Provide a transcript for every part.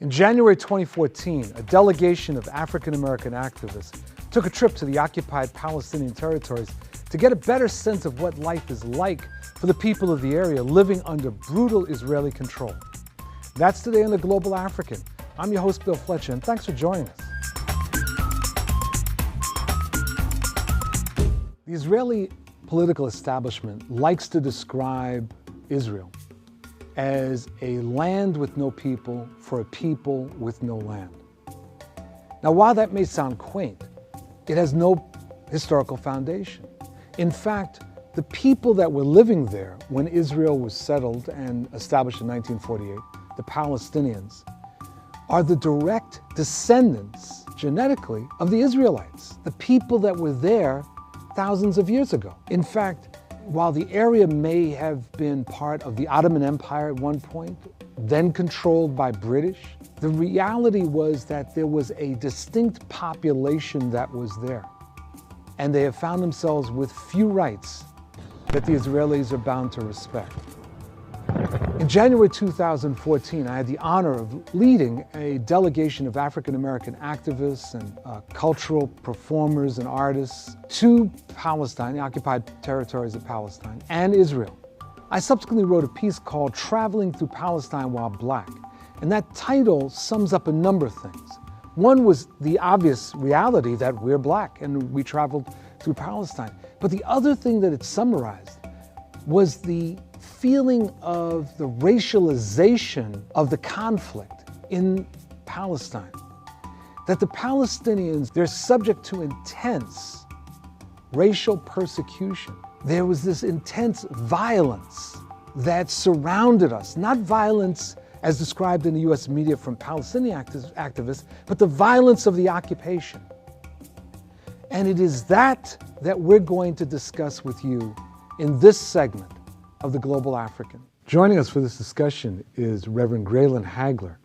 In January 2014, a delegation of African-American activists took a trip to the occupied Palestinian territories to get a better sense of what life is like for the people of the area living under brutal Israeli control. That's today on The Global African. I'm your host, Bill Fletcher, and thanks for joining us. The Israeli political establishment likes to describe Israel as a land with no people for a people with no land. Now, while that may sound quaint, it has no historical foundation. In fact, the people that were living there when Israel was settled and established in 1948, the Palestinians, are the direct descendants, genetically, of the Israelites, the people that were there thousands of years ago. In fact, while the area may have been part of the Ottoman Empire at one point, then controlled by British, the reality was that there was a distinct population that was there. And they have found themselves with few rights that the Israelis are bound to respect. In January 2014, I had the honor of leading a delegation of African-American activists and cultural performers and artists to Palestine, the occupied territories of Palestine, and Israel. I subsequently wrote a piece called Traveling Through Palestine While Black, and that title sums up a number of things. One was the obvious reality that we're black and we traveled through Palestine. But the other thing that it summarized was the feeling of the racialization of the conflict in Palestine. That the Palestinians, they're subject to intense racial persecution. There was this intense violence that surrounded us, not violence as described in the US media from Palestinian activists, but the violence of the occupation. And it is that we're going to discuss with you in this segment of The Global African. Joining us for this discussion is Reverend Graylan Hagler.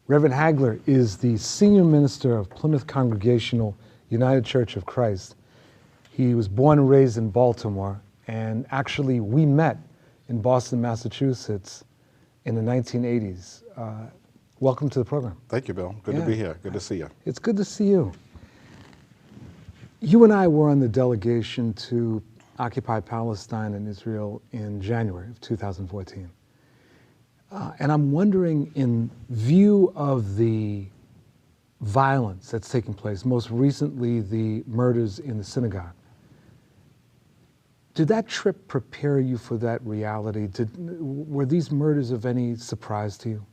Reverend Hagler is the Senior Minister of Plymouth Congregational United Church of Christ. He was born and raised in Baltimore, and actually we met in Boston, Massachusetts in the 1980s. Welcome to the program. Thank you, Bill. Good to be here. Good to see you. It's good to see you. You and I were on the delegation to occupied Palestine and Israel in January of 2014. And I'm wondering, in view of the violence that's taking place, most recently the murders in the synagogue, did that trip prepare you for that reality? Were these murders of any surprise to you?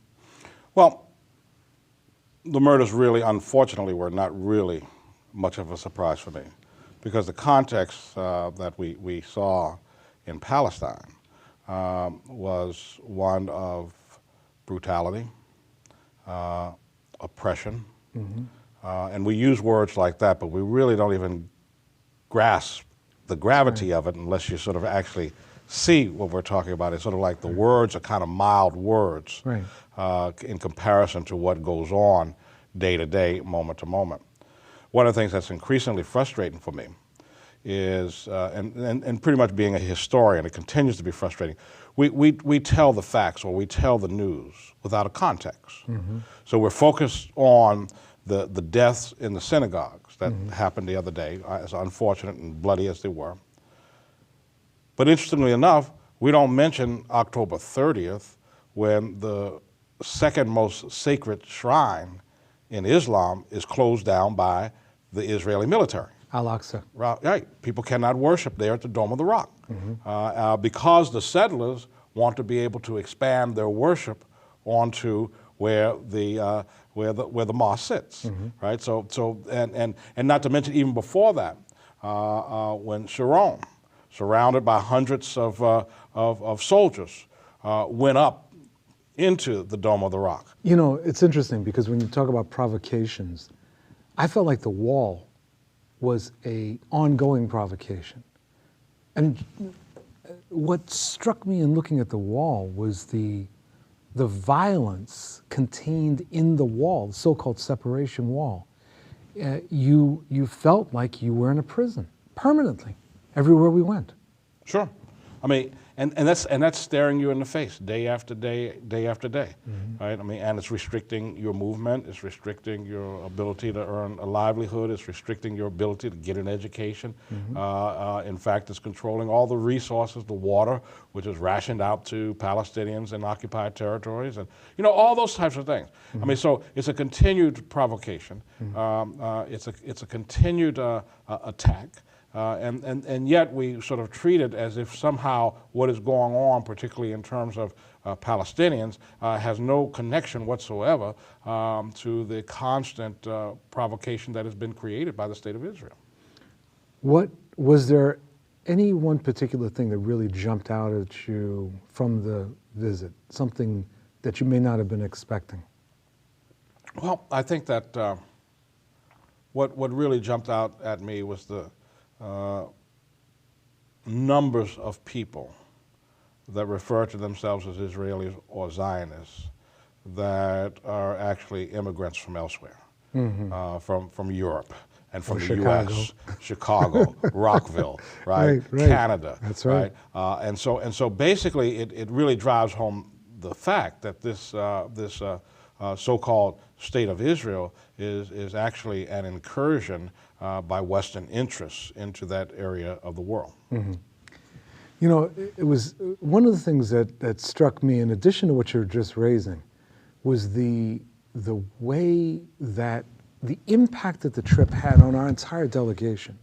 Well, the murders really, unfortunately, were not really much of a surprise for me, because the context that we saw in Palestine was one of brutality, oppression, and we use words like that, but we really don't even grasp the gravity of it unless you sort of actually see what we're talking about. It's sort of like the words are kind of mild words in comparison to what goes on day to day, moment to moment. One of the things that's increasingly frustrating for me is, and pretty much being a historian, it continues to be frustrating. We tell the facts, or we tell the news without a context. So we're focused on the deaths in the synagogues that happened the other day, as unfortunate and bloody as they were. But interestingly enough, we don't mention October 30th, when the second most sacred shrine in Islam is closed down by the Israeli military. Al-Aqsa. Right. People cannot worship there at the Dome of the Rock because the settlers want to be able to expand their worship onto where the mosque sits. Right. So and not to mention, even before that, when Sharon, surrounded by hundreds of soldiers, went up into the Dome of the Rock. You know, it's interesting because when you talk about provocations, I felt like the wall was an ongoing provocation. And what struck me in looking at the wall was the violence contained in the wall, the so-called separation wall. You felt like you were in a prison, permanently, everywhere we went. Sure. I mean, and that's staring you in the face day after day, day after day, right? I mean, and it's restricting your movement, it's restricting your ability to earn a livelihood, it's restricting your ability to get an education. In fact, it's controlling all the resources, the water, which is rationed out to Palestinians in occupied territories, and all those types of things. I mean, so it's a continued provocation. It's a continued attack. And yet we sort of treat it as if somehow what is going on, particularly in terms of Palestinians, has no connection whatsoever to the constant provocation that has been created by the State of Israel. Was there any one particular thing that really jumped out at you from the visit, something that you may not have been expecting? Well, I think that what really jumped out at me was the numbers of people that refer to themselves as Israelis or Zionists that are actually immigrants from elsewhere, from Europe and from the Chicago. U.S., Chicago, Rockville, right? Canada, That's right. And so basically, it really drives home the fact that this so-called State of Israel is actually an incursion by Western interests into that area of the world. It was one of the things that struck me, in addition to what you're just raising, was the way that the impact that the trip had on our entire delegation.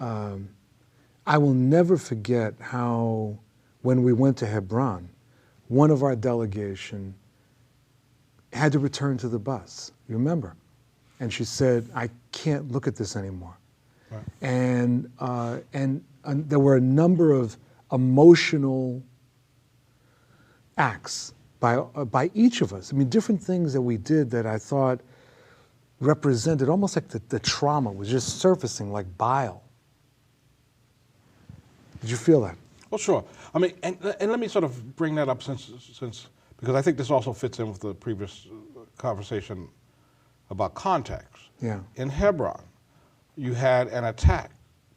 I will never forget how, when we went to Hebron, one of our delegation had to return to the bus. You remember? And she said, "I can't look at this anymore." Right. And there were a number of emotional acts by each of us. I mean, different things that we did that I thought represented almost like the trauma was just surfacing like bile. Did you feel that? Well, sure. I mean, and let me sort of bring that up since because I think this also fits in with the previous conversation about context. Yeah. In Hebron, you had an attack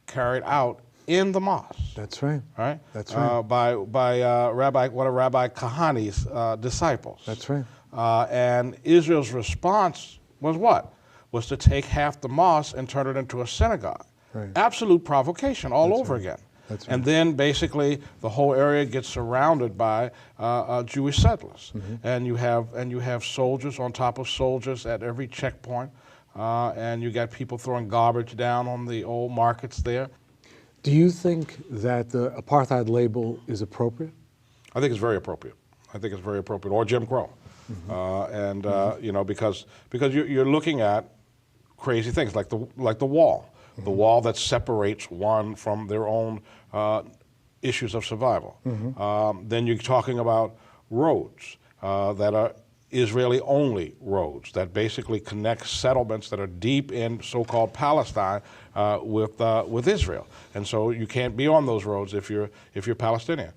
carried out in the mosque. That's right. Right. That's right. By one of Rabbi Kahani's disciples. That's right. And Israel's response was what? Was to take half the mosque and turn it into a synagogue. Right. Absolute provocation all over again. That's right. And then basically the whole area gets surrounded by Jewish settlers, and you have soldiers on top of soldiers at every checkpoint, and you got people throwing garbage down on the old markets there. Do you think that the apartheid label is appropriate? I think it's very appropriate. I think it's very appropriate, or Jim Crow, because you're looking at crazy things like the wall. The wall that separates one from their own issues of survival. Then you're talking about roads that are Israeli-only roads that basically connect settlements that are deep in so-called Palestine with Israel, and so you can't be on those roads if you're Palestinian.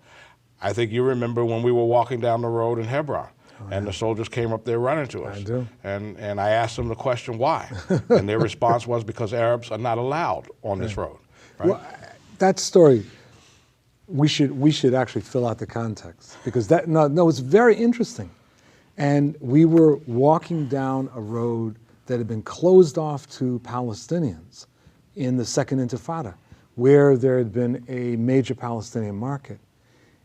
I think you remember when we were walking down the road in Hebron. And the soldiers came up there running to us. I do. And I asked them the question, why? And their response was, because Arabs are not allowed on this road. Right? Well, that story, we should actually fill out the context, because it's very interesting. And we were walking down a road that had been closed off to Palestinians in the Second Intifada, where there had been a major Palestinian market.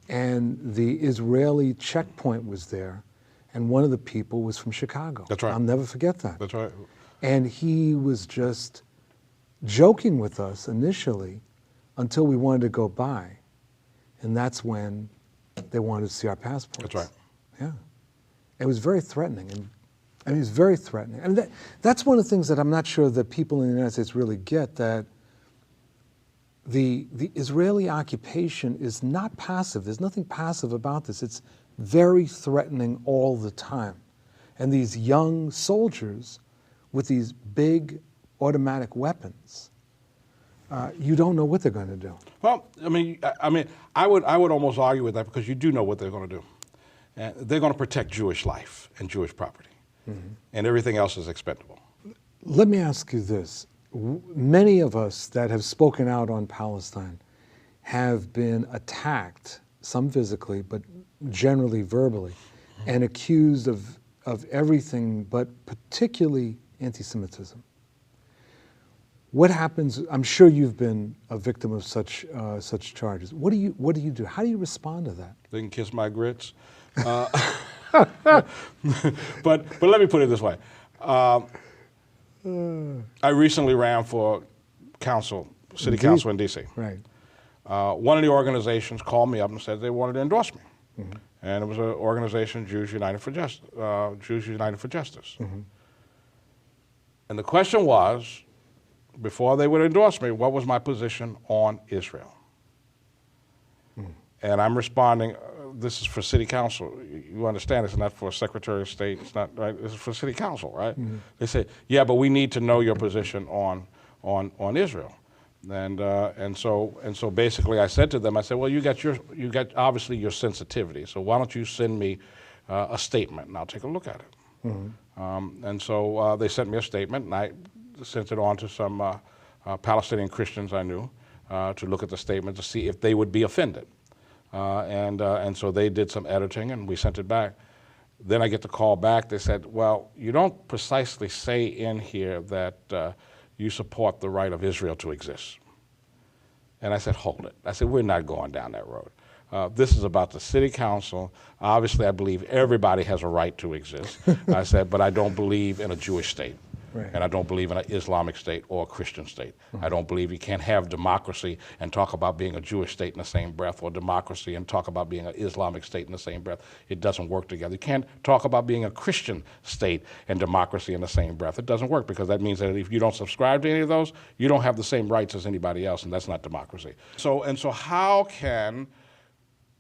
And the Israeli checkpoint was there. And one of the people was from Chicago. That's right. I'll never forget that. That's right. And he was just joking with us initially until we wanted to go by. And that's when they wanted to see our passports. That's right. Yeah. It was very threatening. And I mean, it's very threatening. And that's one of the things that I'm not sure that people in the United States really get, that the Israeli occupation is not passive. There's nothing passive about this. It's very threatening all the time. And these young soldiers with these big automatic weapons, you don't know what they're going to do. Well, I would almost argue with that, because you do know what they're going to do. They're going to protect Jewish life and Jewish property, and everything else is expendable. Let me ask you this. Many of us that have spoken out on Palestine have been attacked, some physically, but generally verbally, and accused of everything, but particularly anti-Semitism. What happens? I'm sure you've been a victim of such charges. What do you do? How do you respond to that? They can kiss my grits. But let me put it this way. I recently ran for council, city council in D.C. Right. One of the organizations called me up and said they wanted to endorse me. And it was an organization, Jews United for Justice. And the question was, before they would endorse me, what was my position on Israel? And I'm responding, this is for city council. You understand, it's not for Secretary of State, it's not, right? This is for city council, right? They said, yeah, but we need to know your position on Israel. And so basically I said to them, I said, well, you got obviously your sensitivity, so why don't you send me a statement and I'll take a look at it. And so they sent me a statement and I sent it on to some Palestinian Christians I knew to look at the statement to see if they would be offended. And so they did some editing and we sent it back. Then I get the call back, they said, well, you don't precisely say in here that you support the right of Israel to exist. And I said, hold it. I said, we're not going down that road. This is about the city council. Obviously, I believe everybody has a right to exist. I said, but I don't believe in a Jewish state. Right. And I don't believe in an Islamic state or a Christian state. I don't believe you can't have democracy and talk about being a Jewish state in the same breath, or democracy and talk about being an Islamic state in the same breath. It doesn't work together. You can't talk about being a Christian state and democracy in the same breath. It doesn't work, because that means that if you don't subscribe to any of those, you don't have the same rights as anybody else, and that's not democracy. So how can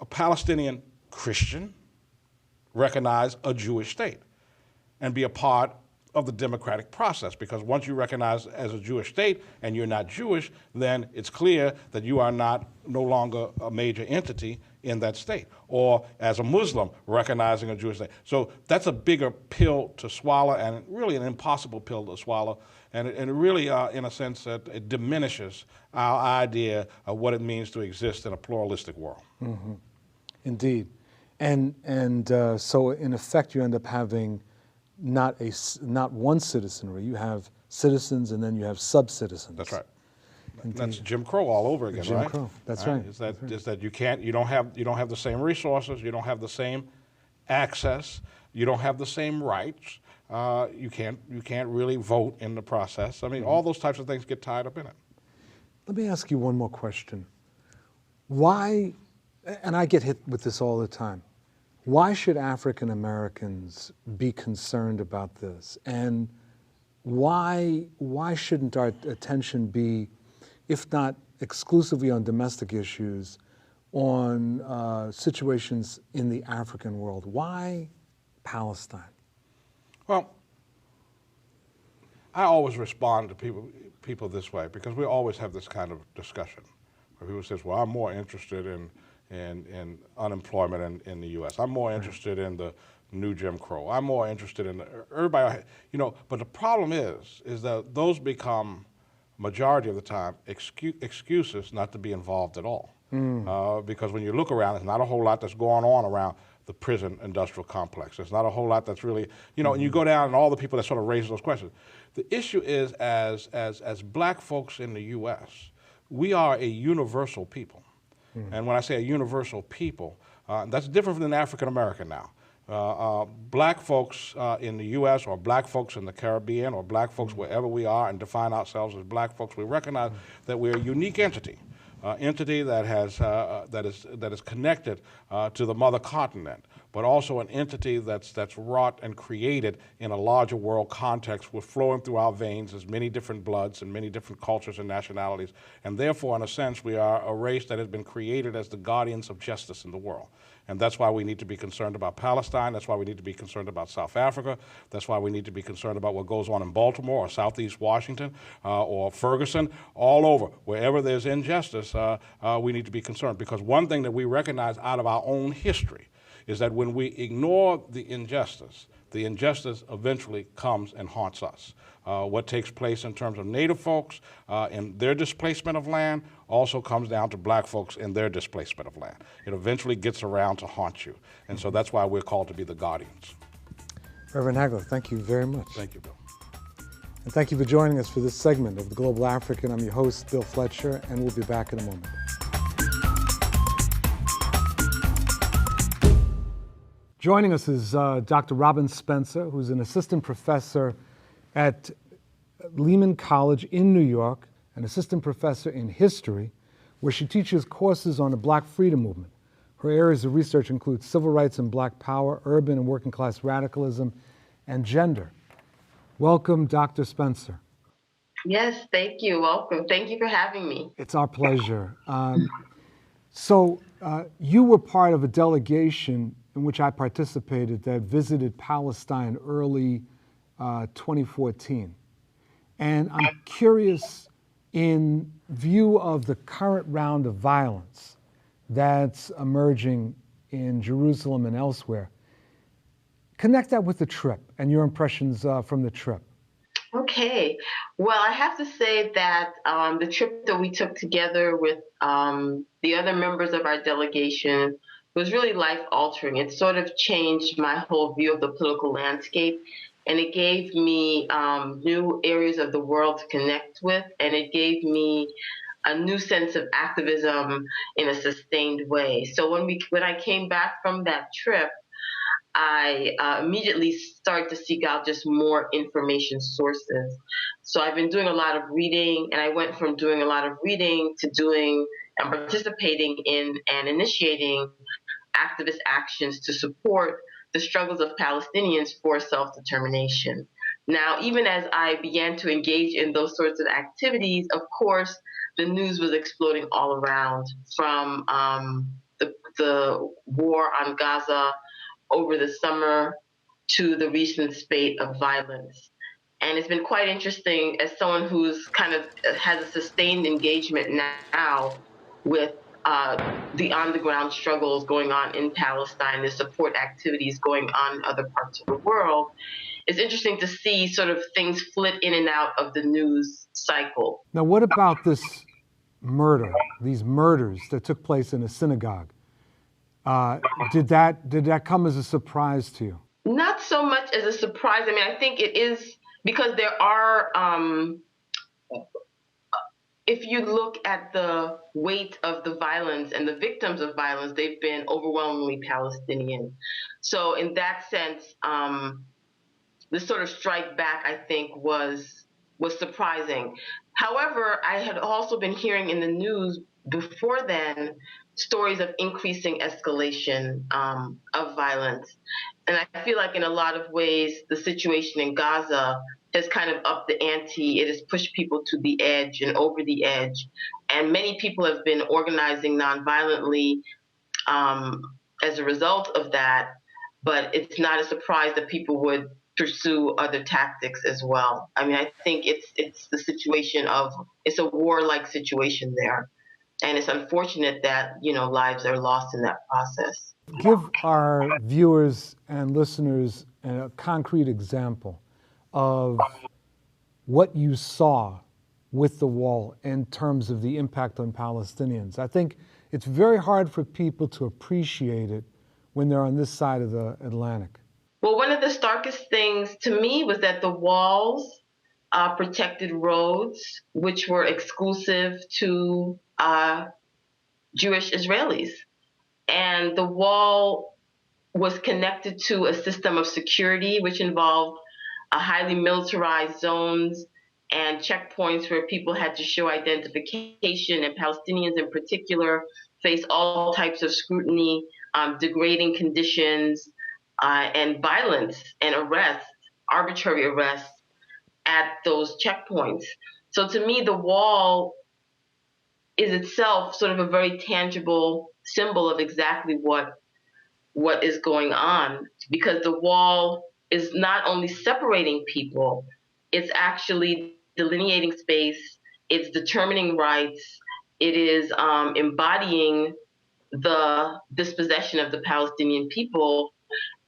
a Palestinian Christian recognize a Jewish state and be a part of the democratic process? Because once you recognize as a Jewish state and you're not Jewish, then it's clear that you are no longer a major entity in that state. Or as a Muslim recognizing a Jewish state. So that's a bigger pill to swallow, and really an impossible pill to swallow. And it really, in a sense, that it diminishes our idea of what it means to exist in a pluralistic world. Indeed. And so in effect you end up having not one citizenry. You have citizens, and then you have sub-citizens. That's right. Indeed. That's Jim Crow all over again, Jim right? Crow. That's right. Is that you don't have the same resources, you don't have the same access, you don't have the same rights. You can't really vote in the process. I mean, all those types of things get tied up in it. Let me ask you one more question. Why, and I get hit with this all the time, why should African Americans be concerned about this? And why shouldn't our attention be, if not exclusively on domestic issues, on situations in the African world? Why Palestine? Well, I always respond to people this way, because we always have this kind of discussion where people say, well, I'm more interested in unemployment in the U.S. I'm more interested in the new Jim Crow. I'm more interested in everybody, but the problem is that those become, majority of the time, excuses not to be involved at all. Because when you look around, there's not a whole lot that's going on around the prison industrial complex. There's not a whole lot that's really, and you go down and all the people that sort of raise those questions. The issue is, as black folks in the U.S., we are a universal people. And when I say a universal people, that's different than African American now. Black folks in the U.S., or black folks in the Caribbean, or black folks wherever we are and define ourselves as black folks, we recognize that we're a unique entity. Entity that is connected to the mother continent, but also an entity that's wrought and created in a larger world context, with flowing through our veins as many different bloods and many different cultures and nationalities. And therefore, in a sense, we are a race that has been created as the guardians of justice in the world. And that's why we need to be concerned about Palestine. That's why we need to be concerned about South Africa. That's why we need to be concerned about what goes on in Baltimore or Southeast Washington or Ferguson, all over. Wherever there's injustice, we need to be concerned. Because one thing that we recognize out of our own history is that when we ignore the injustice, the injustice eventually comes and haunts us. What takes place in terms of Native folks in their displacement of land also comes down to black folks in their displacement of land. It eventually gets around to haunt you. And so that's why we're called to be the guardians. Reverend Hagler, thank you very much. Thank you, Bill. And thank you for joining us for this segment of The Global African. I'm your host, Bill Fletcher, and we'll be back in a moment. Joining us is Dr. Robyn Spencer, who's an assistant professor at Lehman College in New York, an assistant professor in history, where she teaches courses on the Black freedom movement. Her areas of research include civil rights and Black power, urban and working class radicalism, and gender. Welcome, Dr. Spencer. Yes, thank you. Welcome. Thank you for having me. It's our pleasure. So you were part of a delegation in which I participated that visited Palestine early 2014. And I'm curious, in view of the current round of violence that's emerging in Jerusalem and elsewhere, connect that with the trip and your impressions from the trip. Okay. Well, I have to say that the trip that we took together with the other members of our delegation was really life-altering. It sort of changed my whole view of the political landscape, and it gave me new areas of the world to connect with, and it gave me a new sense of activism in a sustained way. So when I came back from that trip, I immediately started to seek out just more information sources. So I've been doing a lot of reading, and I went from doing a lot of reading to doing and participating in and initiating activist actions to support the struggles of Palestinians for self-determination. Now, even as I began to engage in those sorts of activities, of course, the news was exploding all around, from the war on Gaza over the summer to the recent spate of violence. And it's been quite interesting as someone who's kind of has a sustained engagement now with the on-the-ground struggles going on in Palestine, the support activities going on in other parts of the world. It's interesting to see sort of things flit in and out of the news cycle. Now, what about this murder, these murders that took place in a synagogue? Did that come as a surprise to you? Not so much as a surprise. I mean, I think it is because there are, if you look at the weight of the violence and the victims of violence, they've been overwhelmingly Palestinian. So in that sense, the sort of strike back, I think, was surprising. However, I had also been hearing in the news before then stories of increasing escalation of violence. And I feel like in a lot of ways, the situation in Gaza has kind of upped the ante. It has pushed people to the edge and over the edge. And many people have been organizing nonviolently as a result of that. But it's not a surprise that people would pursue other tactics as well. I mean, I think it's the situation of, it's a warlike situation there. And it's unfortunate that, lives are lost in that process. Give our viewers and listeners a concrete example of what you saw with the wall in terms of the impact on Palestinians. I think it's very hard for people to appreciate it when they're on this side of the Atlantic. Well, one of the starkest things to me was that the walls protected roads, which were exclusive to Jewish Israelis. And the wall was connected to a system of security, which involved highly militarized zones and checkpoints where people had to show identification, and Palestinians in particular face all types of scrutiny, degrading conditions, and violence and arrests, arbitrary arrests at those checkpoints. So to me, the wall is itself sort of a very tangible symbol of exactly what is going on, because the wall is not only separating people, it's actually delineating space, it's determining rights, it is embodying the dispossession of the Palestinian people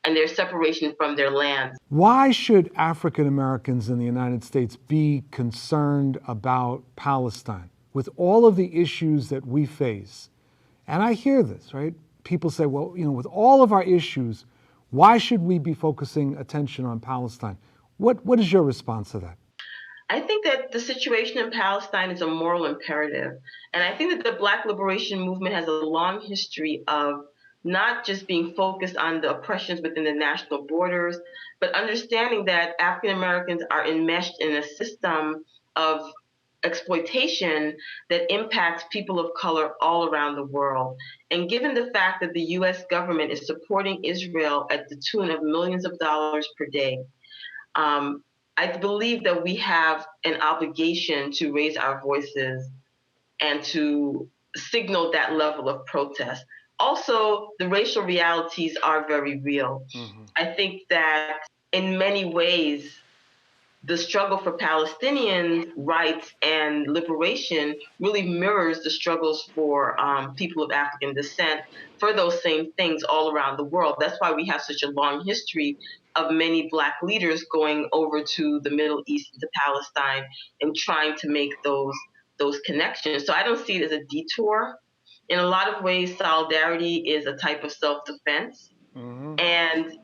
and their separation from their lands. Why should African Americans in the United States be concerned about Palestine with all of the issues that we face? And I hear this, right? People say, well, with all of our issues, why should we be focusing attention on Palestine? What is your response to that? I think that the situation in Palestine is a moral imperative. And I think that the Black liberation movement has a long history of not just being focused on the oppressions within the national borders, but understanding that African Americans are enmeshed in a system of exploitation that impacts people of color all around the world. And given the fact that the US government is supporting Israel at the tune of millions of dollars per day, I believe that we have an obligation to raise our voices and to signal that level of protest. Also, the racial realities are very real. Mm-hmm. I think that in many ways, the struggle for Palestinian rights and liberation really mirrors the struggles for people of African descent for those same things all around the world. That's why we have such a long history of many Black leaders going over to the Middle East, to Palestine, and trying to make those connections. So I don't see it as a detour. In a lot of ways, solidarity is a type of self-defense. Mm-hmm. And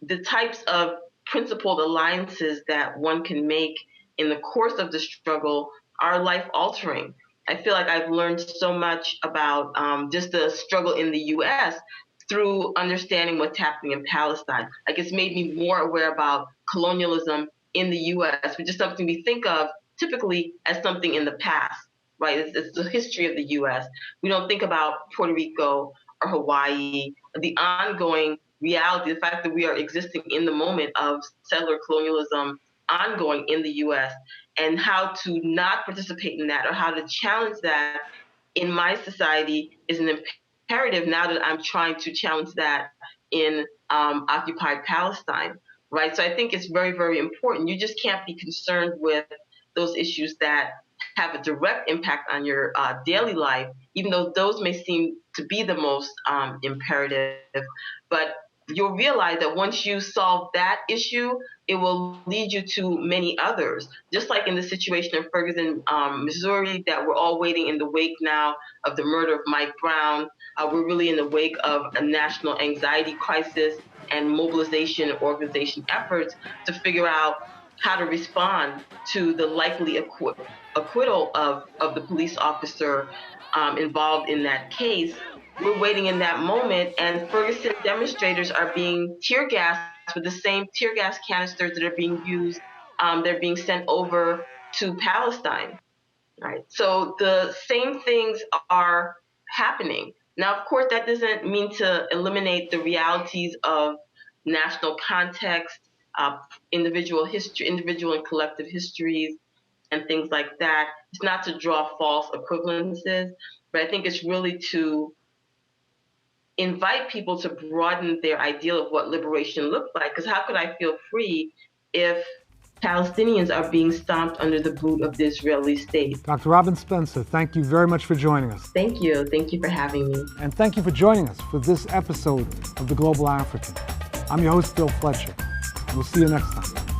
the types of principled alliances that one can make in the course of the struggle are life-altering. I feel like I've learned so much about just the struggle in the U.S. through understanding what's happening in Palestine. Like, it's made me more aware about colonialism in the U.S., which is something we think of typically as something in the past, right? It's the history of the U.S. We don't think about Puerto Rico or Hawaii, the ongoing reality, the fact that we are existing in the moment of settler colonialism ongoing in the U.S., and how to not participate in that or how to challenge that in my society is an imperative now that I'm trying to challenge that in occupied Palestine, right? So I think it's very, very important. You just can't be concerned with those issues that have a direct impact on your daily life, even though those may seem to be the most imperative. But you'll realize that once you solve that issue, it will lead you to many others. Just like in the situation in Ferguson, Missouri, that we're all waiting in the wake now of the murder of Mike Brown. We're really in the wake of a national anxiety crisis and mobilization and organization efforts to figure out how to respond to the likely acquittal of the police officer involved in that case. We're waiting in that moment, and Ferguson demonstrators are being tear gassed with the same tear gas canisters that are being used, they're being sent over to Palestine, right? So the same things are happening. Now, of course, that doesn't mean to eliminate the realities of national context, individual history, individual and collective histories, and things like that. It's not to draw false equivalences, but I think it's really to invite people to broaden their ideal of what liberation looks like. Because how could I feel free if Palestinians are being stomped under the boot of the Israeli state? Dr. Robyn Spencer, thank you very much for joining us. Thank you. Thank you for having me. And thank you for joining us for this episode of The Global African. I'm your host, Bill Fletcher. We'll see you next time.